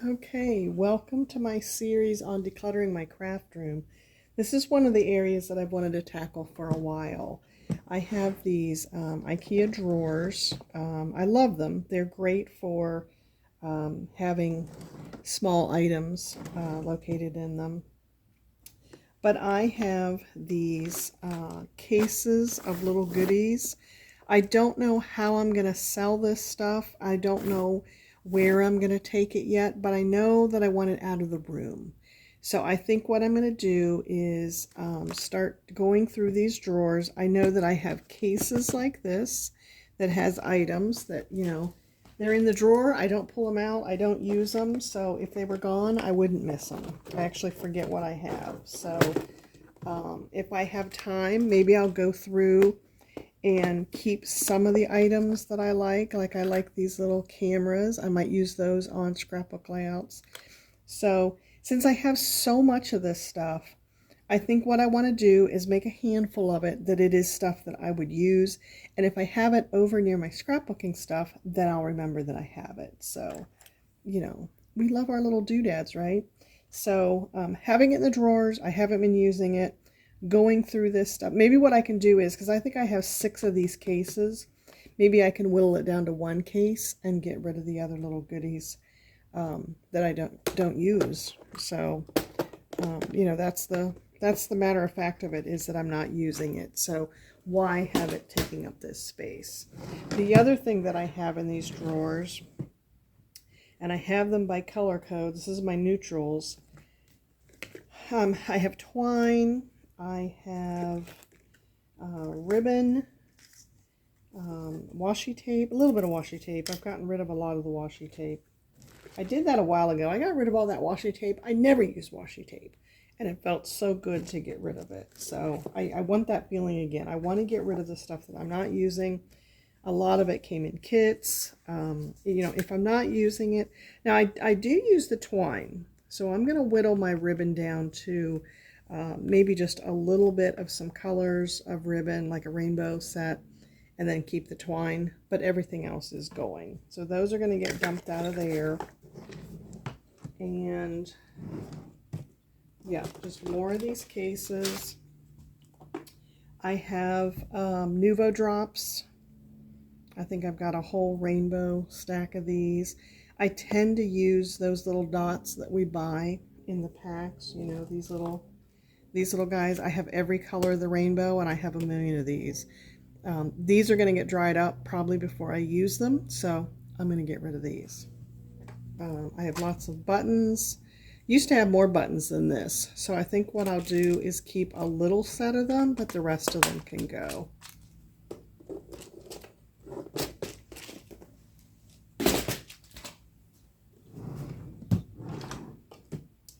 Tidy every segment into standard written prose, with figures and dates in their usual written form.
Okay, welcome to my series on decluttering my craft room. This is one of the areas that I've wanted to tackle for a while. I have these IKEA drawers. I love them. They're great for having small items located in them. But I have these cases of little goodies. I don't know how I'm going to sell this stuff. I don't know where I'm going to take it yet, but I know that I want it out of the room. So I think what I'm going to do is start going through these drawers. I know that I have cases like this that has items that, they're in the drawer. I don't pull them out. I don't use them. So if they were gone, I wouldn't miss them. I actually forget what I have. So if I have time, maybe I'll go through and keep some of the items that I like. Like I like these little cameras. I might use those on scrapbook layouts. So since I have so much of this stuff, I think what I want to do is make a handful of it that it is stuff that I would use. And if I have it over near my scrapbooking stuff, then I'll remember that I have it. So, we love our little doodads, right? So having it in the drawers, I haven't been using it. Going through this stuff. Maybe what I can do is, because I think I have 6 of these cases, maybe I can whittle it down to 1 case and get rid of the other little goodies that I don't use. So, that's the matter of fact of it, is that I'm not using it. So why have it taking up this space? The other thing that I have in these drawers, and I have them by color code. This is my neutrals. I have twine. I have ribbon, washi tape, a little bit of washi tape. I've gotten rid of a lot of the washi tape. I did that a while ago. I got rid of all that washi tape. I never use washi tape, and it felt so good to get rid of it. So I want that feeling again. I want to get rid of the stuff that I'm not using. A lot of it came in kits. If I'm not using it. Now, I do use the twine, so I'm going to whittle my ribbon down to maybe just a little bit of some colors of ribbon, like a rainbow set, and then keep the twine, but everything else is going. So those are going to get dumped out of there. And yeah, just more of these cases. I have Nuvo drops. I think I've got a whole rainbow stack of these. I tend to use those little dots that we buy in the packs, these little guys. I have every color of the rainbow, and I have a million of these. These are going to get dried up probably before I use them, so I'm going to get rid of these. I have lots of buttons. Used to have more buttons than this, so I think what I'll do is keep a little set of them, but the rest of them can go.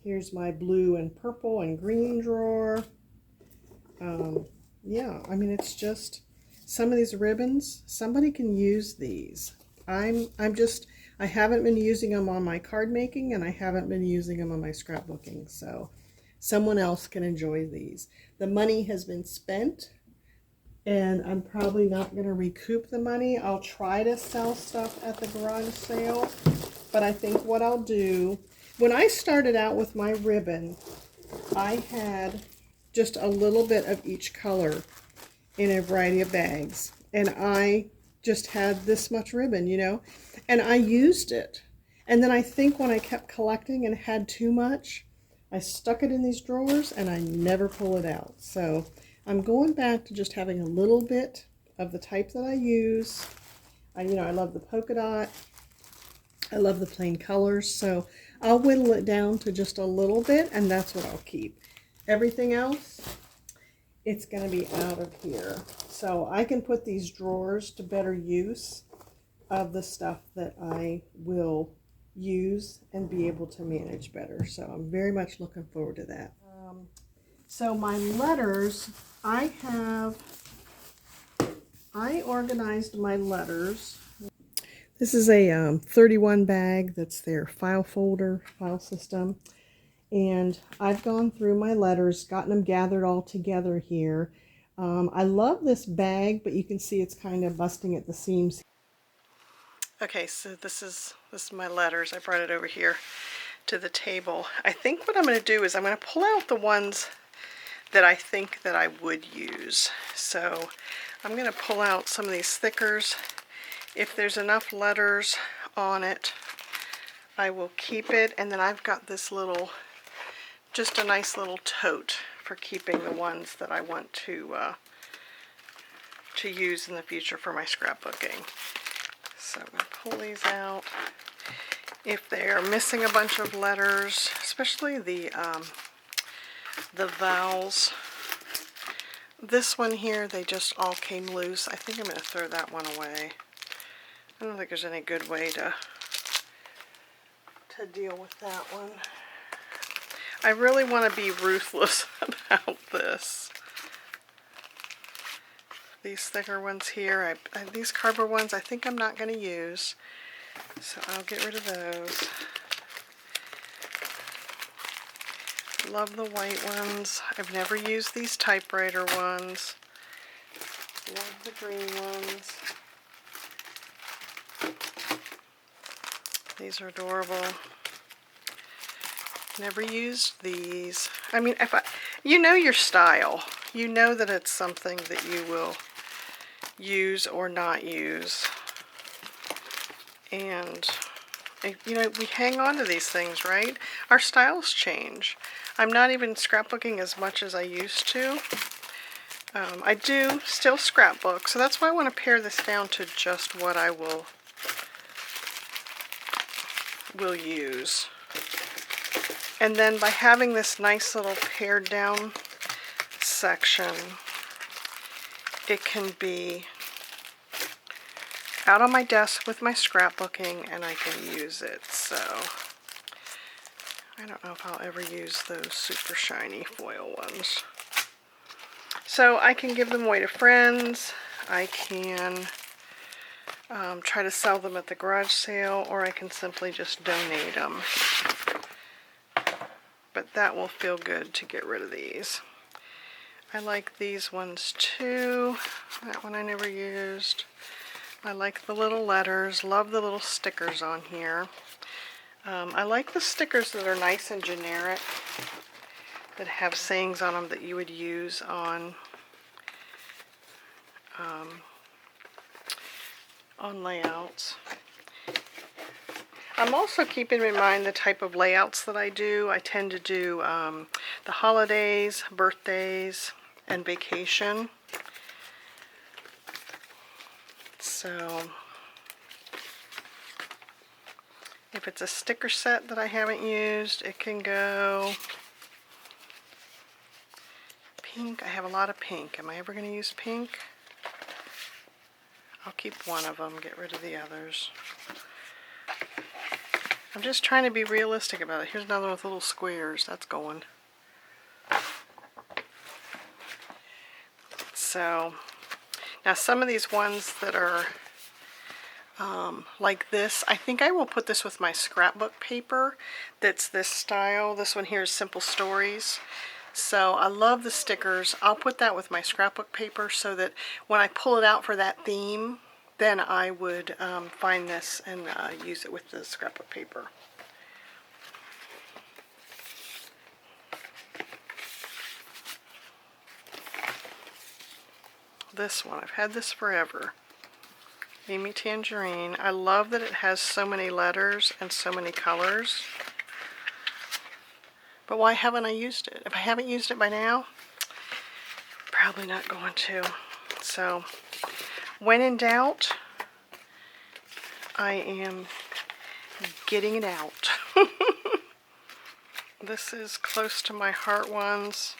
Here's my blue and purple and green drawer. Yeah, I mean, it's just some of these ribbons. Somebody can use these. I haven't been using them on my card making, and I haven't been using them on my scrapbooking. So someone else can enjoy these. The money has been spent, and I'm probably not going to recoup the money. I'll try to sell stuff at the garage sale, but I think what I'll do, when I started out with my ribbon, I had just a little bit of each color in a variety of bags, and I just had this much ribbon, and I used it. And then I think when I kept collecting and had too much, I stuck it in these drawers and I never pull it out. So I'm going back to just having a little bit of the type that I use. I love the polka dot. I love the plain colors. So I'll whittle it down to just a little bit, and that's what I'll keep. Everything else, it's going to be out of here. So I can put these drawers to better use of the stuff that I will use and be able to manage better. So I'm very much looking forward to that. So my letters, I organized my letters. This is a 31 bag. That's their file system. And I've gone through my letters, gotten them gathered all together here. I love this bag, but you can see it's kind of busting at the seams. Okay, so this is my letters. I brought it over here to the table. I think what I'm going to do is I'm going to pull out the ones that I think that I would use. So I'm going to pull out some of these stickers. If there's enough letters on it, I will keep it. And then I've got this little, just a nice little tote for keeping the ones that I want to use in the future for my scrapbooking. So I'm going to pull these out. If they're missing a bunch of letters, especially the vowels, this one here, they just all came loose. I think I'm going to throw that one away. I don't think there's any good way to deal with that one. I really want to be ruthless about this. These thicker ones here, these cardboard ones, I think I'm not going to use, so I'll get rid of those. Love the white ones. I've never used these typewriter ones. Love the green ones. These are adorable. Never used these. I mean, you know your style. You know that it's something that you will use or not use. And, you know, we hang on to these things, right? Our styles change. I'm not even scrapbooking as much as I used to. I do still scrapbook, so that's why I want to pare this down to just what I will use. And then by having this nice little pared down section, it can be out on my desk with my scrapbooking and I can use it. So I don't know if I'll ever use those super shiny foil ones. So I can give them away to friends. I can try to sell them at the garage sale, or I can simply just donate them. But that will feel good to get rid of these. I like these ones too. That one I never used. I like the little letters. Love the little stickers on here. I like the stickers that are nice and generic, that have sayings on them that you would use on layouts. I'm also keeping in mind the type of layouts that I do. I tend to do the holidays, birthdays, and vacation. So if it's a sticker set that I haven't used, it can go pink. I have a lot of pink. Am I ever going to use pink? I'll keep one of them, get rid of the others. I'm just trying to be realistic about it. Here's another one with little squares. That's going. So, now some of these ones that are like this, I think I will put this with my scrapbook paper that's this style. This one here is Simple Stories. So I love the stickers. I'll put that with my scrapbook paper so that when I pull it out for that theme, then I would find this and use it with the scrapbook paper. This one, I've had this forever. Amy Tangerine. I love that it has so many letters and so many colors. But why haven't I used it? If I haven't used it by now, probably not going to. So, when in doubt, I am getting it out. This is close to my heart ones.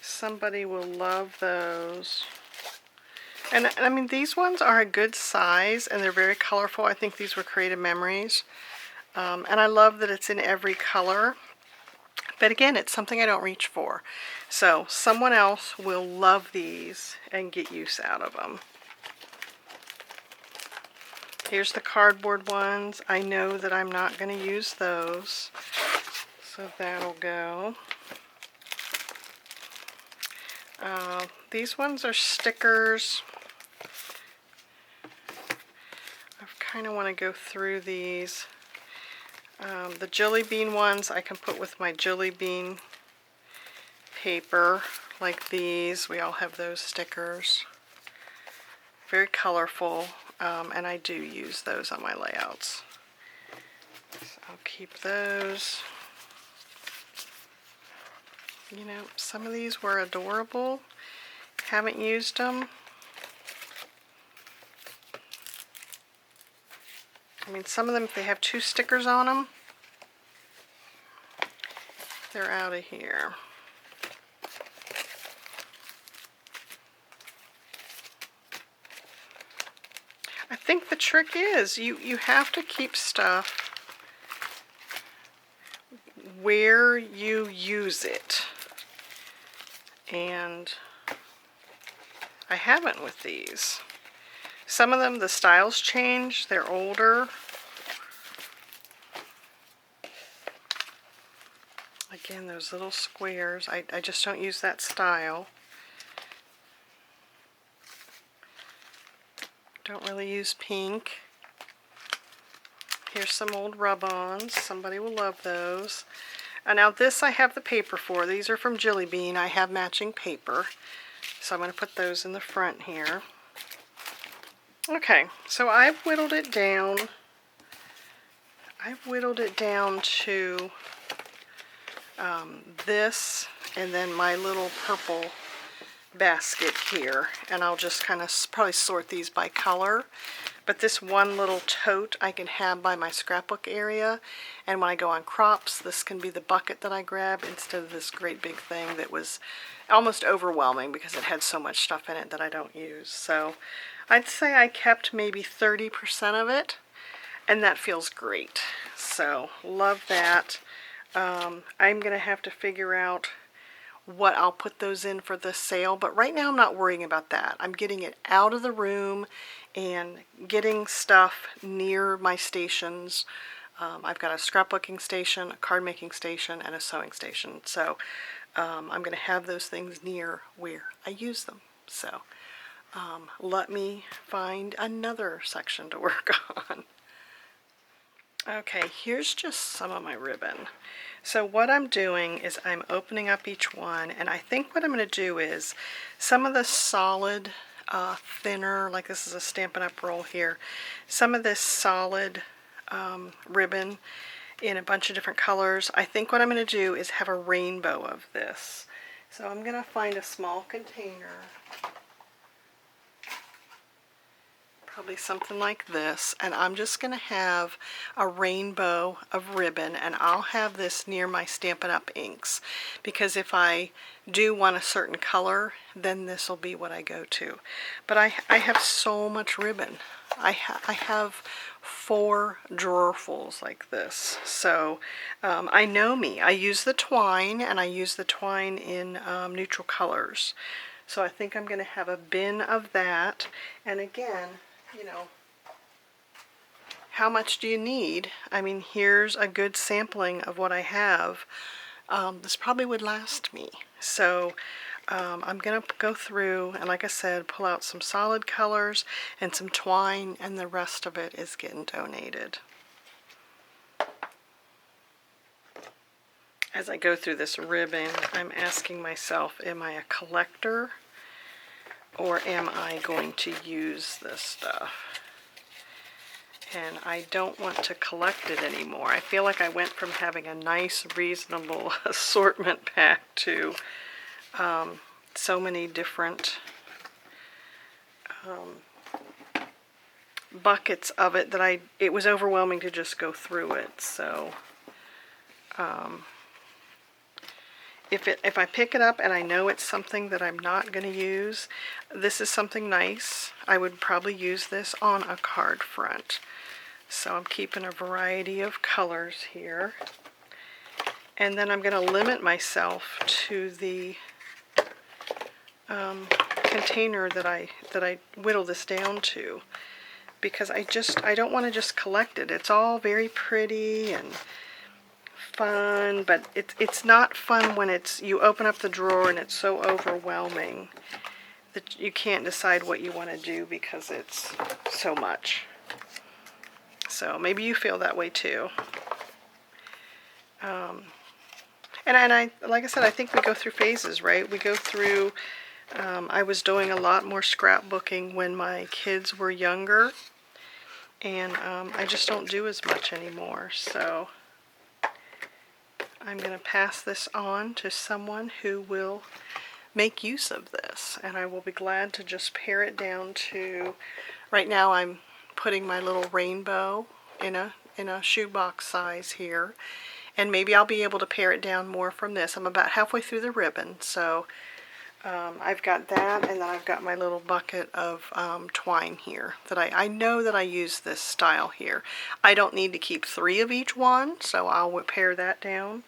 Somebody will love those. And I mean, these ones are a good size and they're very colorful. I think these were creative memories. And I love that it's in every color. But again, it's something I don't reach for. So someone else will love these and get use out of them. Here's the cardboard ones. I know that I'm not going to use those. So that'll go. These ones are stickers. I've kind of want to go through these. The Gillie Bean ones I can put with my Gillie Bean paper, like these. We all have those stickers. Very colorful, and I do use those on my layouts. So I'll keep those. You know, some of these were adorable. Haven't used them. I mean, some of them, if they have 2 stickers on them, they're out of here. I think the trick is you have to keep stuff where you use it. And I haven't with these. Some of them, the styles change, they're older. Again, those little squares, I just don't use that style. Don't really use pink. Here's some old rub-ons. Somebody will love those. And now this I have the paper for. These are from Gillie Bean. I have matching paper. So I'm going to put those in the front here. Okay, so I've whittled it down. I've whittled it down to this, and then my little purple basket here. And I'll just kind of probably sort these by color. But this one little tote I can have by my scrapbook area. And when I go on crops, this can be the bucket that I grab instead of this great big thing that was almost overwhelming because it had so much stuff in it that I don't use. So I'd say I kept maybe 30% of it, and that feels great. So love that. I'm going to have to figure out what I'll put those in for the sale, but right now I'm not worrying about that. I'm getting it out of the room and getting stuff near my stations. I've got a scrapbooking station, a card making station, and a sewing station. So I'm going to have those things near where I use them. So let me find another section to work on. Okay, here's just some of my ribbon. So what I'm doing is I'm opening up each one, and I think what I'm going to do is some of the solid thinner, like this is a Stampin' Up! Roll here, some of this solid ribbon in a bunch of different colors. I think what I'm going to do is have a rainbow of this. So I'm going to find a small container, probably something like this, and I'm just going to have a rainbow of ribbon, and I'll have this near my Stampin' Up! Inks, because if I do want a certain color, then this will be what I go to. But I have so much ribbon. I have 4 drawerfuls like this. So I know me. I use the twine, and I use the twine in neutral colors. So I think I'm going to have a bin of that. And again, you know, how much do you need? I mean, here's a good sampling of what I have. This probably would last me. So I'm going to go through and, like I said, pull out some solid colors and some twine, and the rest of it is getting donated. As I go through this ribbon, I'm asking myself, am I a collector? Or am I going to use this stuff? And I don't want to collect it anymore. I feel like I went from having a nice, reasonable assortment pack to so many different buckets of it that it was overwhelming to just go through it. So if I pick it up and I know it's something that I'm not going to use, this is something nice. I would probably use this on a card front. So I'm keeping a variety of colors here. And then I'm going to limit myself to the container that I whittle this down to, because I don't want to just collect it. It's all very pretty and fun, but it's not fun when you open up the drawer and it's so overwhelming that you can't decide what you want to do because it's so much. So maybe you feel that way too. And I, like I said, I think we go through phases, right? We go through, I was doing a lot more scrapbooking when my kids were younger, and I just don't do as much anymore. So I'm going to pass this on to someone who will make use of this, and I will be glad to just pare it down to, right now I'm putting my little rainbow in a shoebox size here, and maybe I'll be able to pare it down more from this. I'm about halfway through the ribbon, so I've got that, and then I've got my little bucket of twine here that I know that I use this style here. I don't need to keep 3 of each one, so I'll pare that down.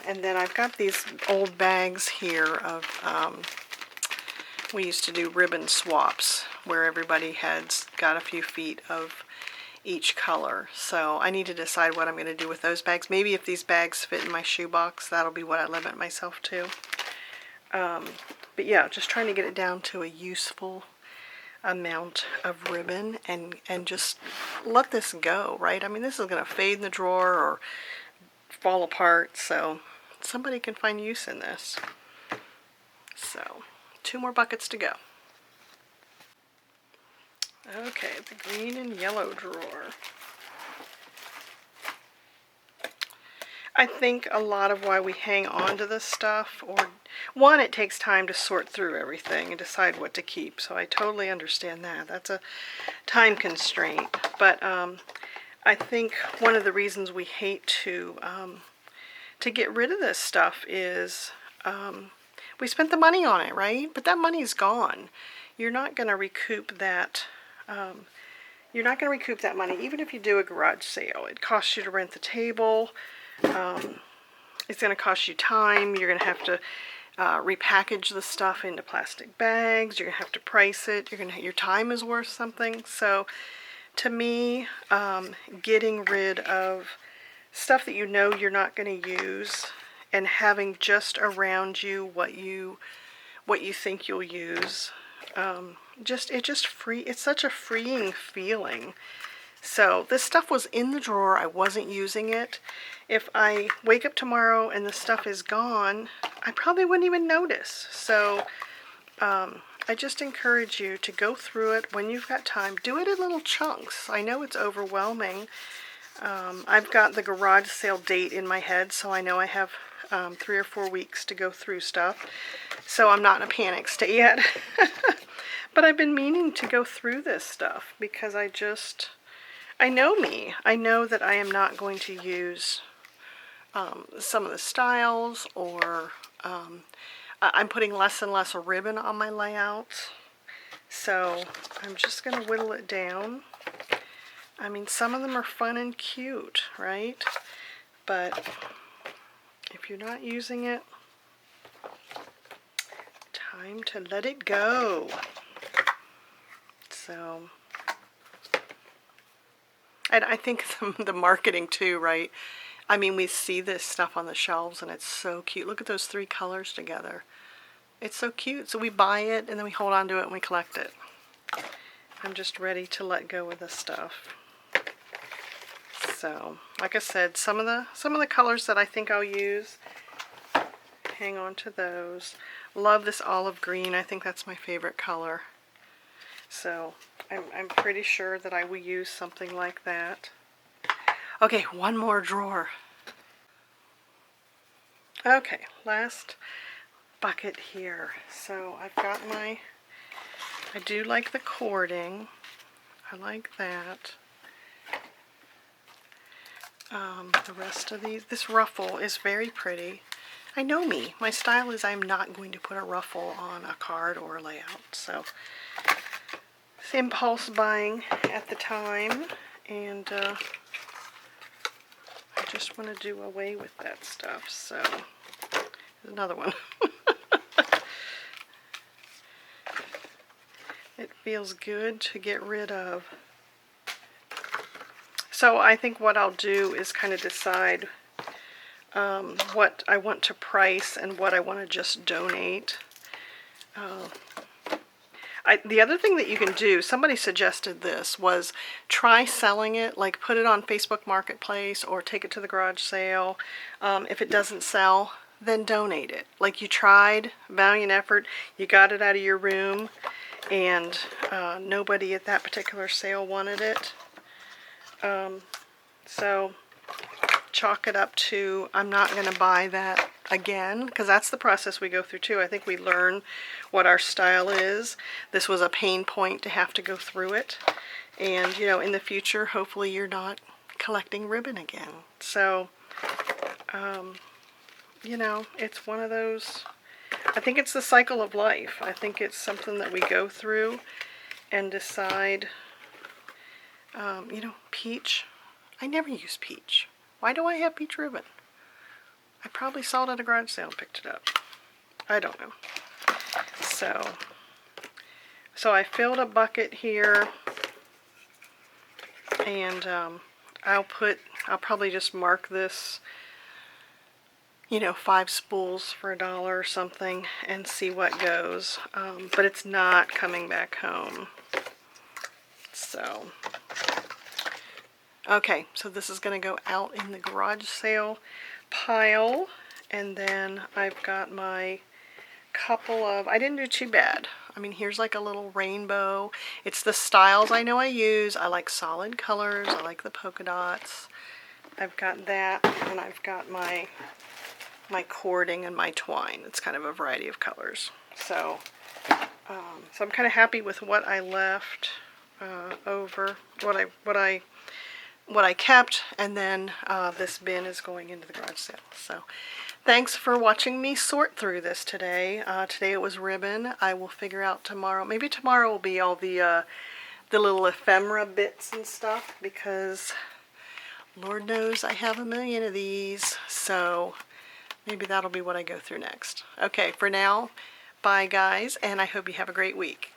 And then I've got these old bags here of, we used to do ribbon swaps where everybody had got a few feet of each color. So I need to decide what I'm going to do with those bags. Maybe if these bags fit in my shoebox, that'll be what I limit myself to. But yeah, just trying to get it down to a useful amount of ribbon and just let this go, right? I mean, this is going to fade in the drawer or fall apart, so somebody can find use in this. So 2 more buckets to go. Okay, the green and yellow drawer. I think a lot of why we hang on to this stuff, or one, it takes time to sort through everything and decide what to keep, so I totally understand that. That's a time constraint. But I think one of the reasons we hate to get rid of this stuff is we spent the money on it, right? But that money's gone. You're not going to recoup that. You're not going to recoup that money, even if you do a garage sale. It costs you to rent the table. It's going to cost you time. You're going to have to repackage the stuff into plastic bags. You're going to have to price it. Your time is worth something. So to me, getting rid of stuff that you know you're not going to use and having just around you what you think you'll use, it's such a freeing feeling. So this stuff was in the drawer. I wasn't using it. If I wake up tomorrow and the stuff is gone, I probably wouldn't even notice. So I just encourage you to go through it when you've got time. Do it in little chunks. I know it's overwhelming. I've got the garage sale date in my head, so I know I have 3 or 4 weeks to go through stuff. So I'm not in a panic state yet. But I've been meaning to go through this stuff because I know me. I know that I am not going to use some of the styles, or I'm putting less and less ribbon on my layouts. So I'm just going to whittle it down. I mean, some of them are fun and cute, right? But if you're not using it, time to let it go. So, and I think the marketing too, right? I mean, we see this stuff on the shelves and it's so cute. Look at those 3 colors together. It's so cute. So we buy it and then we hold on to it and we collect it. I'm just ready to let go of this stuff. So, like I said, some of the colors that I think I'll use, hang on to those. Love this olive green. I think that's my favorite color. So I'm pretty sure that I will use something like that. Okay, 1 more drawer. Okay, last bucket here. So I've got I do like the cording. I like that. The rest of this ruffle is very pretty. I know me. My style is I'm not going to put a ruffle on a card or a layout. So it's impulse buying at the time, and I just want to do away with that stuff. So there's another one. It feels good to get rid of. So I think what I'll do is kind of decide what I want to price and what I want to just donate. The other thing that you can do, somebody suggested this, was try selling it, like put it on Facebook Marketplace or take it to the garage sale. If it doesn't sell, then donate it. Like you tried, valiant effort, you got it out of your room, and nobody at that particular sale wanted it. So chalk it up to, I'm not going to buy that again, because that's the process we go through too. I think we learn what our style is. This was a pain point to have to go through it. And, you know, in the future, hopefully you're not collecting ribbon again. So, you know, it's one of those, I think it's the cycle of life. I think it's something that we go through and decide, you know, peach. I never use peach. Why do I have peach ribbon? I probably saw it at a garage sale and picked it up. I don't know. So I filled a bucket here, and I'll probably just mark this, you know, 5 spools for $1 or something, and see what goes. But it's not coming back home. So, okay, so this is going to go out in the garage sale pile, and then I've got my couple of, I didn't do too bad. I mean, here's like a little rainbow. It's the styles I know I use. I like solid colors. I like the polka dots. I've got that, and I've got my cording and my twine. It's kind of a variety of colors. So, so I'm kind of happy with what I left over, what I kept, and then this bin is going into the garage sale. So thanks for watching me sort through this today. Today it was ribbon. I will figure out tomorrow. Maybe tomorrow will be all the little ephemera bits and stuff, because Lord knows I have a million of these. So maybe that'll be what I go through next. Okay, for now, bye guys, and I hope you have a great week.